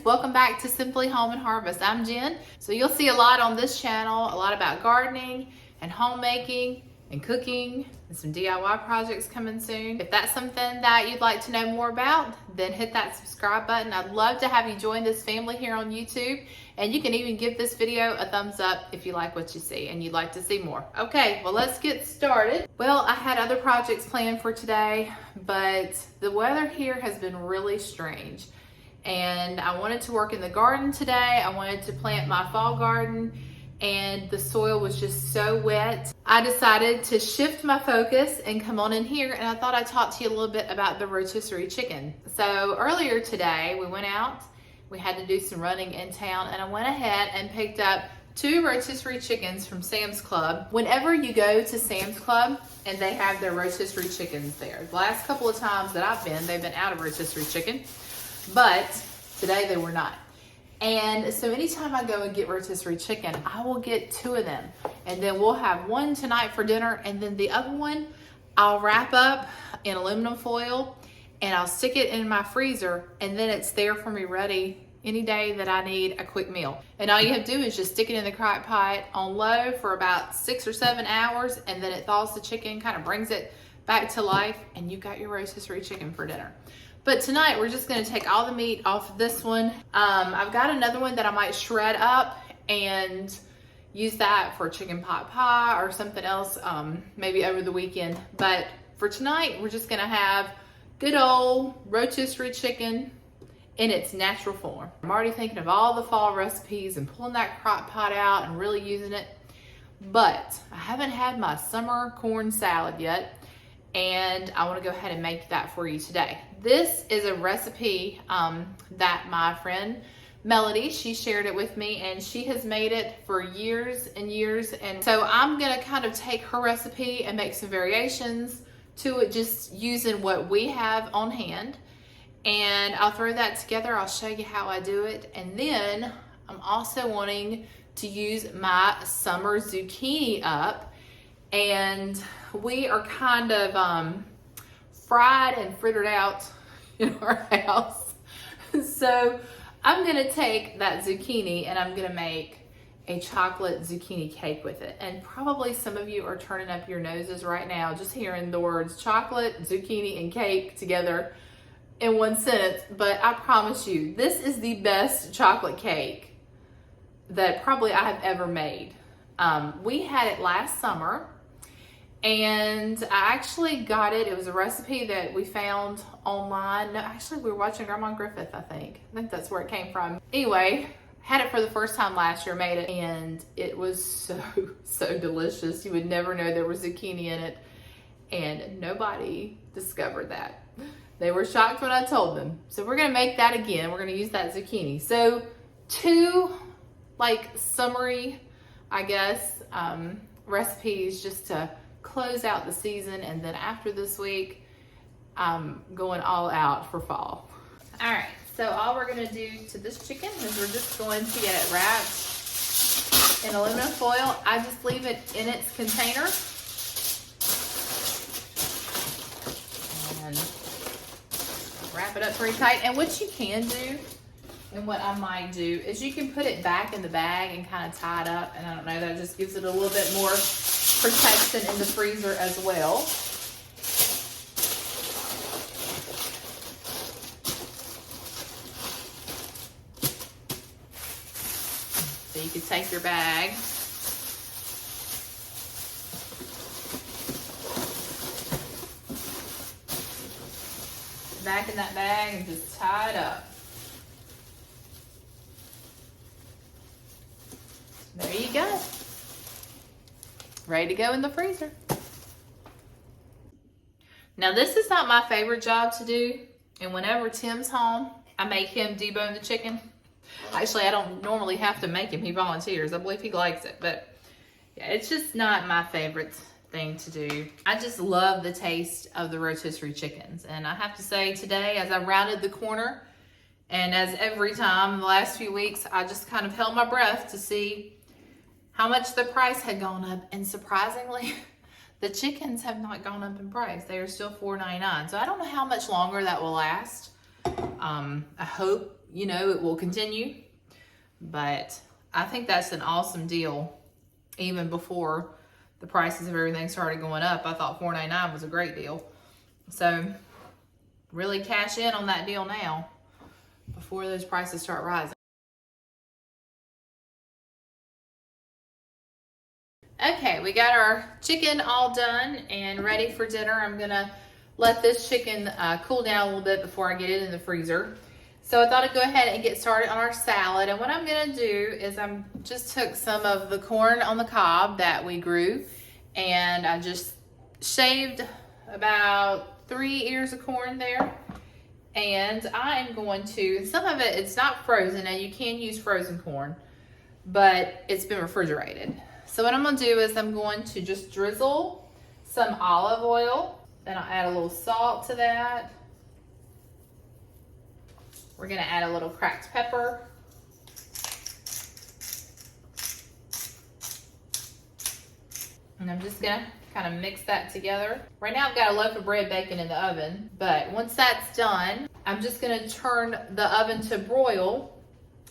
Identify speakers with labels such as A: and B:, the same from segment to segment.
A: Welcome back to Simply Home and Harvest. I'm Jen. So you'll see a lot on this channel, a lot about gardening and homemaking and cooking and some DIY projects coming soon. If that's something that you'd like to know more about, then hit that subscribe button. I'd love to have you join this family here on YouTube, and you can even give this video a thumbs up if you like what you see and you'd like to see more. Okay, well, let's get started. Well, I had other projects planned for today, but the weather here has been really strange. And I wanted to work in the garden today. I wanted to plant my fall garden, and the soil was just so wet. I decided to shift my focus and come on in here, and I thought I'd talk to you a little bit about the rotisserie chicken. So earlier today, we went out, we had to do some running in town, and I went ahead and picked up 2 rotisserie chickens from Sam's Club. Whenever you go to Sam's Club and they have their rotisserie chickens there, the last couple of times that I've been, they've been out of rotisserie chicken. But today they were not. And so anytime I go and get rotisserie chicken, I will get 2 of them. And then we'll have one tonight for dinner, and then the other one I'll wrap up in aluminum foil and I'll stick it in my freezer, and then it's there for me ready any day that I need a quick meal. And all you have to do is just stick it in the crock pot on low for about 6 or 7 hours, and then it thaws the chicken, kind of brings it back to life, and you got your rotisserie chicken for dinner. But tonight we're just gonna take all the meat off of this one. I've got another one that I might shred up and use that for chicken pot pie or something else, maybe over the weekend. But for tonight, we're just gonna have good old rotisserie chicken in its natural form. I'm already thinking of all the fall recipes and pulling that crock pot out and really using it. But I haven't had my summer corn salad yet, and I want to go ahead and make that for you today. This is a recipe that my friend Melody, she shared it with me, and she has made it for years and years. And so I'm gonna kind of take her recipe and make some variations to it, just using what we have on hand. And I'll throw that together. I'll show you how I do it. And then I'm also wanting to use my summer zucchini up. And we are kind of fried and frittered out in our house. So I'm gonna take that zucchini and I'm gonna make a chocolate zucchini cake with it. And probably some of you are turning up your noses right now just hearing the words chocolate, zucchini, and cake together in one sentence. But I promise you, this is the best chocolate cake that probably I have ever made. We had it last summer, and I actually got it. It was a recipe that we found online. No, actually, we were watching Grandma Griffith, I think that's where it came from. Anyway, had it for the first time last year, made it, and it was so delicious. You would never know there was zucchini in it, and nobody discovered that. They were shocked when I told them. So we're gonna make that again. We're gonna use that zucchini. So 2 like summery, I guess, recipes just to close out the season, and then after this week, I'm going all out for fall. All right, so all we're gonna do to this chicken is we're just going to get it wrapped in aluminum foil. I just leave it in its container. And wrap it up pretty tight. And what you can do, and what I might do, is you can put it back in the bag and kind of tie it up. And I don't know, that just gives it a little bit more protection in the freezer as well. So you can take your bag, back in that bag, and just tie it up. There you go. Ready to go in the freezer. Now this is not my favorite job to do, and whenever Tim's home, I make him debone the chicken. Actually, I don't normally have to make him, he volunteers. I believe he likes it, but yeah, it's just not my favorite thing to do. I just love the taste of the rotisserie chickens, and I have to say today, as I rounded the corner, and as every time in the last few weeks, I just kind of held my breath to see how much the price had gone up, and surprisingly, the chickens have not gone up in price. They are still $4.99. So I don't know how much longer that will last. I hope, you know, it will continue, but I think that's an awesome deal. Even before the prices of everything started going up, I thought $4.99 was a great deal. So really cash in on that deal now before those prices start rising. Okay, we got our chicken all done and ready for dinner. I'm gonna let this chicken cool down a little bit before I get it in the freezer. So I thought I'd go ahead and get started on our salad. And what I'm gonna do is I just took some of the corn on the cob that we grew, and I just shaved about 3 ears of corn there. And I am going to, some of it, it's not frozen. Now you can use frozen corn, but it's been refrigerated. So what I'm gonna do is I'm going to just drizzle some olive oil. Then I'll add a little salt to that. We're gonna add a little cracked pepper. And I'm just gonna kind of mix that together. Right now I've got a loaf of bread baking in the oven, but once that's done, I'm just gonna turn the oven to broil,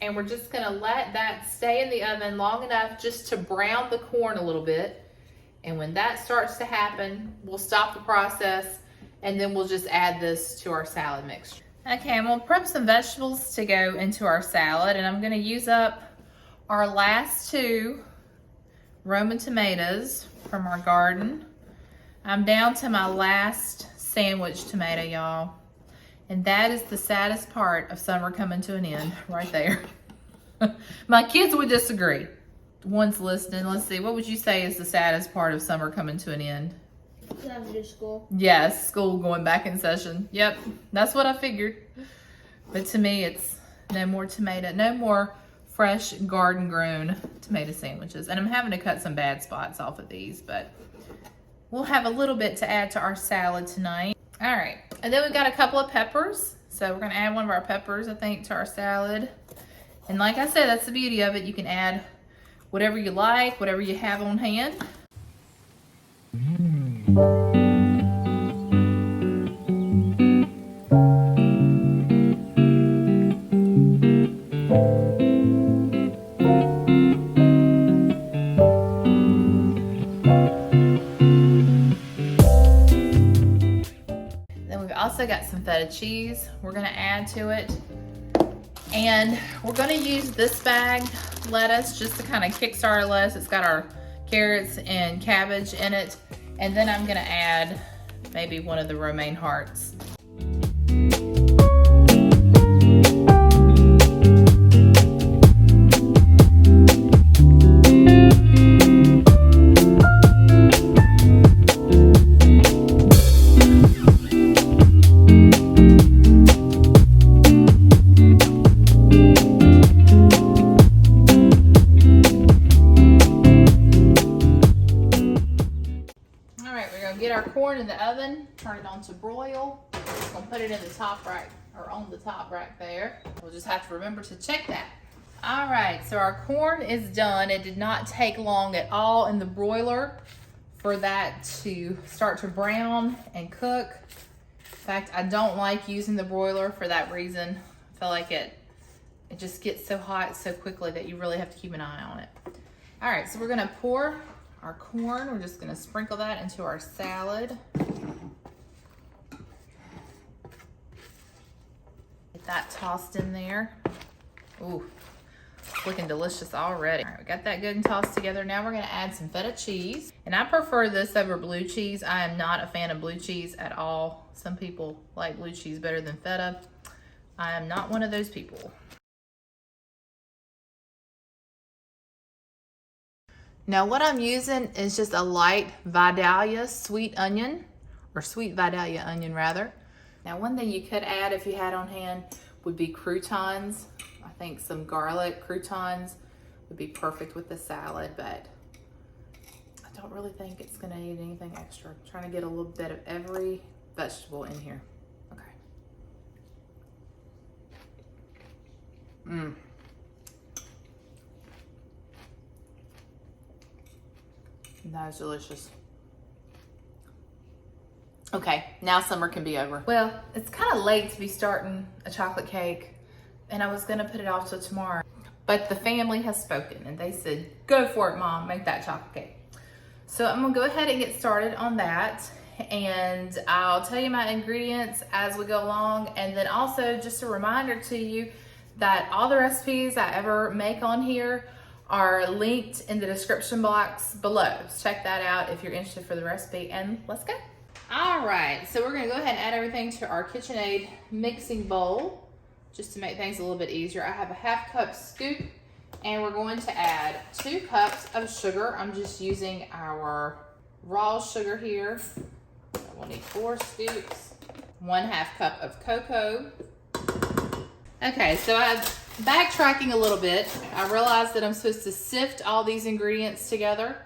A: and we're just gonna let that stay in the oven long enough just to brown the corn a little bit. And when that starts to happen, we'll stop the process, and then we'll just add this to our salad mixture. Okay, I'm gonna prep some vegetables to go into our salad, and I'm gonna use up our last 2 Roman tomatoes from our garden. I'm down to my last sandwich tomato, y'all. And that is the saddest part of summer coming to an end, right there. My kids would disagree. One's listening. Let's see, what would you say is the saddest part of summer coming to an end?
B: Having to school.
A: Yes, school going back in session. Yep, that's what I figured. But to me, it's no more tomato, no more fresh garden grown tomato sandwiches. And I'm having to cut some bad spots off of these, but we'll have a little bit to add to our salad tonight. All right, and then we've got a couple of peppers. So we're gonna add one of our peppers, I think, to our salad. And like I said, that's the beauty of it. You can add whatever you like, whatever you have on hand. Then we've also got some feta cheese we're gonna add to it. And we're gonna use this bag lettuce just to kind of kickstart our lettuce. It's got our carrots and cabbage in it. And then I'm gonna add maybe one of the romaine hearts. Get our corn in the oven, turn it on to broil. We're just gonna put it in the top rack, or on the top rack there. We'll just have to remember to check that. All right, so our corn is done. It did not take long at all in the broiler for that to start to brown and cook. In fact, I don't like using the broiler for that reason. I feel like it just gets so hot so quickly that you really have to keep an eye on it. All right, so we're gonna pour our corn. We're just gonna sprinkle that into our salad. Get that tossed in there. Ooh, it's looking delicious already. All right, we got that good and tossed together. Now we're gonna add some feta cheese. And I prefer this over blue cheese. I am not a fan of blue cheese at all. Some people like blue cheese better than feta. I am not one of those people. Now what I'm using is just a light Vidalia sweet onion, or sweet Vidalia onion rather. Now one thing you could add if you had on hand would be croutons. I think some garlic croutons would be perfect with the salad, but I don't really think it's gonna need anything extra. I'm trying to get a little bit of every vegetable in here. Okay. That is delicious. Okay, now summer can be over. Well, it's kind of late to be starting a chocolate cake, and I was gonna put it off till tomorrow, but the family has spoken and they said, go for it, Mom, make that chocolate cake. So I'm gonna go ahead and get started on that, and I'll tell you my ingredients as we go along, and then also just a reminder to you that all the recipes I ever make on here are linked in the description box below. So check that out if you're interested for the recipe, and let's go. All right, so we're gonna go ahead and add everything to our KitchenAid mixing bowl just to make things a little bit easier. I have a 1/2 cup scoop, and we're going to add 2 cups of sugar. I'm just using our raw sugar here. So we'll need 4 scoops, 1/2 cup of cocoa. Okay, so I'm backtracking a little bit. I realized that I'm supposed to sift all these ingredients together.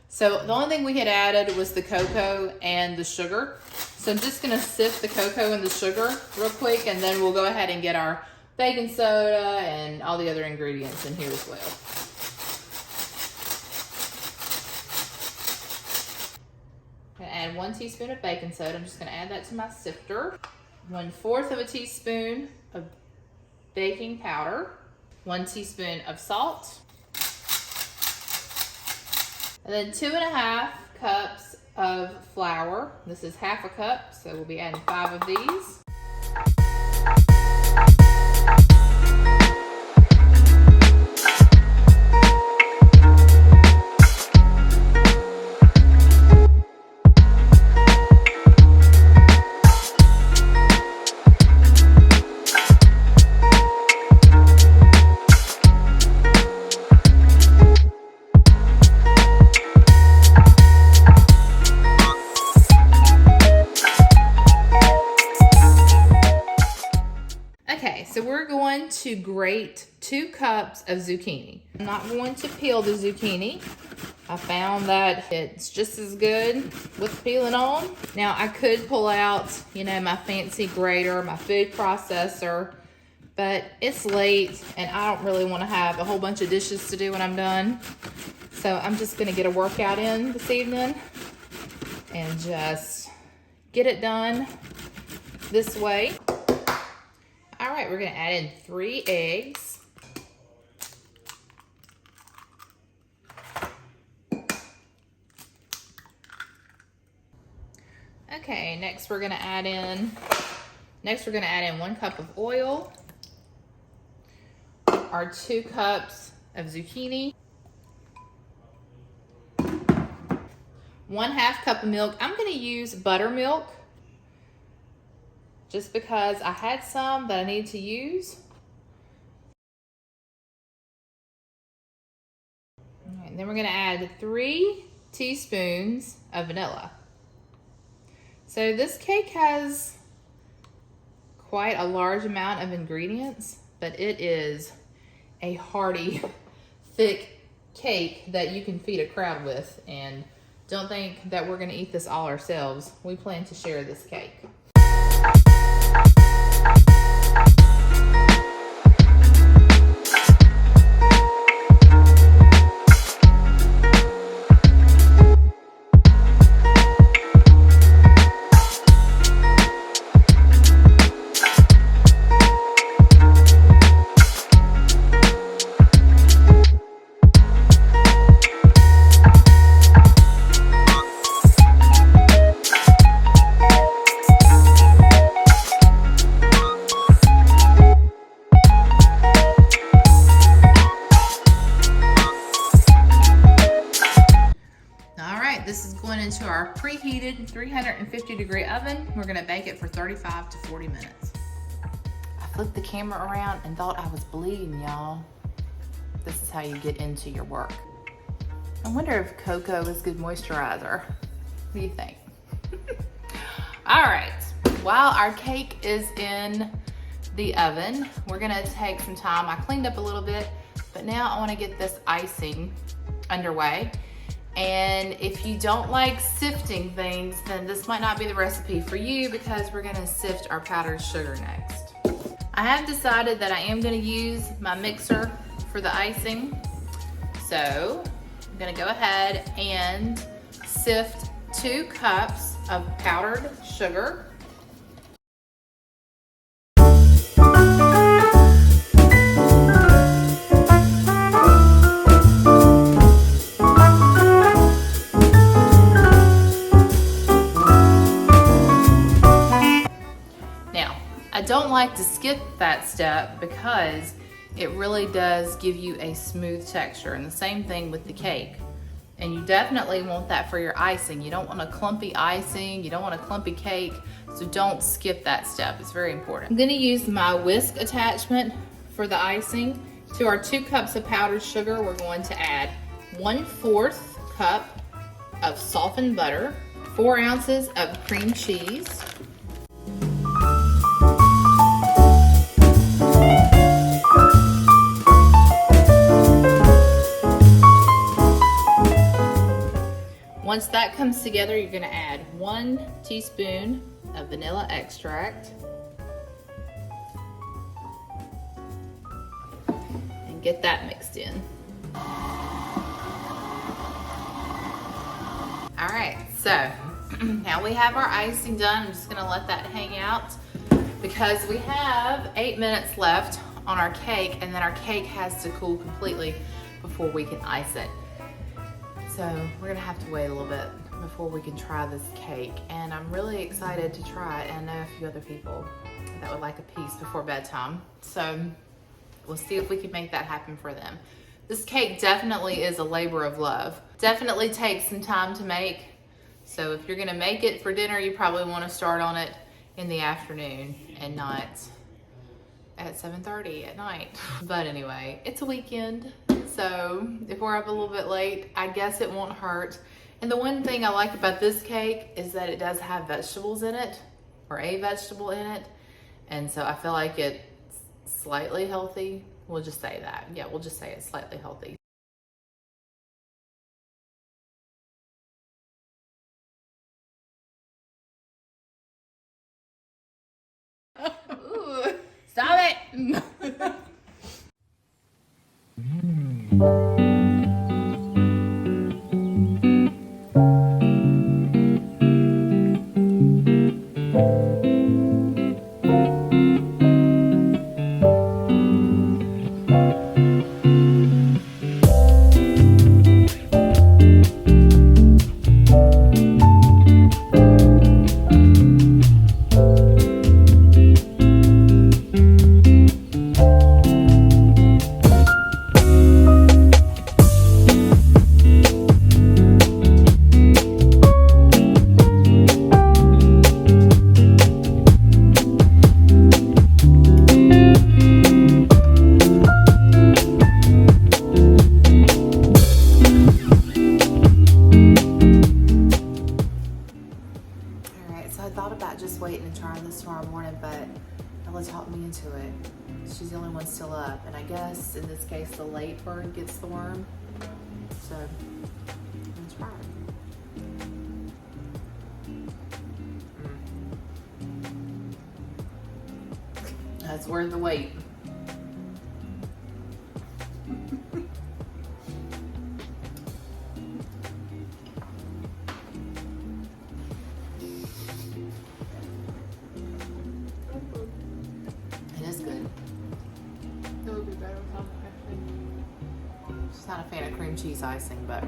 A: So the only thing we had added was the cocoa and the sugar. So I'm just gonna sift the cocoa and the sugar real quick, and then we'll go ahead and get our baking soda and all the other ingredients in here as well. I'm gonna add 1 teaspoon of baking soda. I'm just gonna add that to my sifter. 1/4 of a teaspoon of baking powder. 1 teaspoon of salt. And then 2.5 cups of flour. This is 1/2 cup, so we'll be adding 5 of these. So we're going to grate 2 cups of zucchini. I'm not going to peel the zucchini. I found that it's just as good with peeling on. Now I could pull out, my fancy grater, my food processor, but it's late and I don't really want to have a whole bunch of dishes to do when I'm done. So I'm just gonna get a workout in this evening and just get it done this way. All right, we're gonna add in 3 eggs. Okay, next we're gonna add in 1 cup of oil, our 2 cups of zucchini, 1/2 cup of milk. I'm gonna use buttermilk, just because I had some that I need to use. All right, then we're gonna add 3 teaspoons of vanilla. So this cake has quite a large amount of ingredients, but it is a hearty, thick cake that you can feed a crowd with. And don't think that we're gonna eat this all ourselves. We plan to share this cake. This is going into our preheated 350-degree oven. We're gonna bake it for 35 to 40 minutes. I flipped the camera around and thought I was bleeding, y'all. This is how you get into your work. I wonder if cocoa is good moisturizer. What do you think? All right, while our cake is in the oven, we're gonna take some time. I cleaned up a little bit, but now I wanna get this icing underway. And if you don't like sifting things, then this might not be the recipe for you because we're gonna sift our powdered sugar next. I have decided that I am gonna use my mixer for the icing. So I'm gonna go ahead and sift 2 cups of powdered sugar. I don't like to skip that step because it really does give you a smooth texture, and the same thing with the cake. And you definitely want that for your icing. You don't want a clumpy icing, you don't want a clumpy cake, so don't skip that step. It's very important. I'm gonna use my whisk attachment for the icing. To our 2 cups of powdered sugar, we're going to add 1/4 cup of softened butter, 4 ounces of cream cheese, once that comes together, you're gonna add 1 teaspoon of vanilla extract and get that mixed in. All right, so now we have our icing done. I'm just gonna let that hang out because we have 8 minutes left on our cake, and then our cake has to cool completely before we can ice it. So we're gonna have to wait a little bit before we can try this cake, and I'm really excited to try it, and I know a few other people that would like a piece before bedtime. So we'll see if we can make that happen for them. This cake definitely is a labor of love. Definitely takes some time to make. So if you're gonna make it for dinner, you probably wanna start on it in the afternoon and not at 7:30 at night. But anyway, it's a weekend. So if we're up a little bit late, I guess it won't hurt. And the one thing I like about this cake is that it does have vegetables in it, or a vegetable in it. And so I feel like it's slightly healthy. We'll just say that. Yeah, we'll just say it's slightly healthy. Ooh, stop it! Tomorrow morning, but Ella talked me into it. She's the only one still up, and I guess in this case the late bird gets the worm. So I'm gonna try it. That's worth the wait. Not a fan of cream cheese icing, but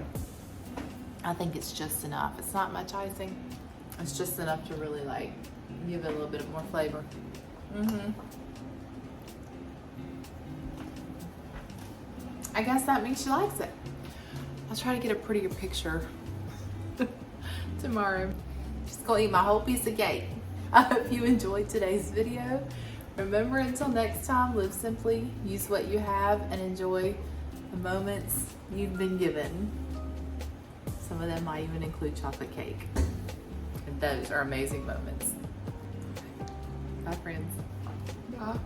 A: I think it's just enough. It's not much icing. It's just enough to really like give it a little bit more flavor. I guess that means she likes it. I'll try to get a prettier picture tomorrow. Just gonna eat my whole piece of cake. I hope you enjoyed today's video. Remember, until next time, live simply, use what you have, and enjoy the moments you've been given. Some of them might even include chocolate cake. And those are amazing moments. Bye, friends.
C: Bye.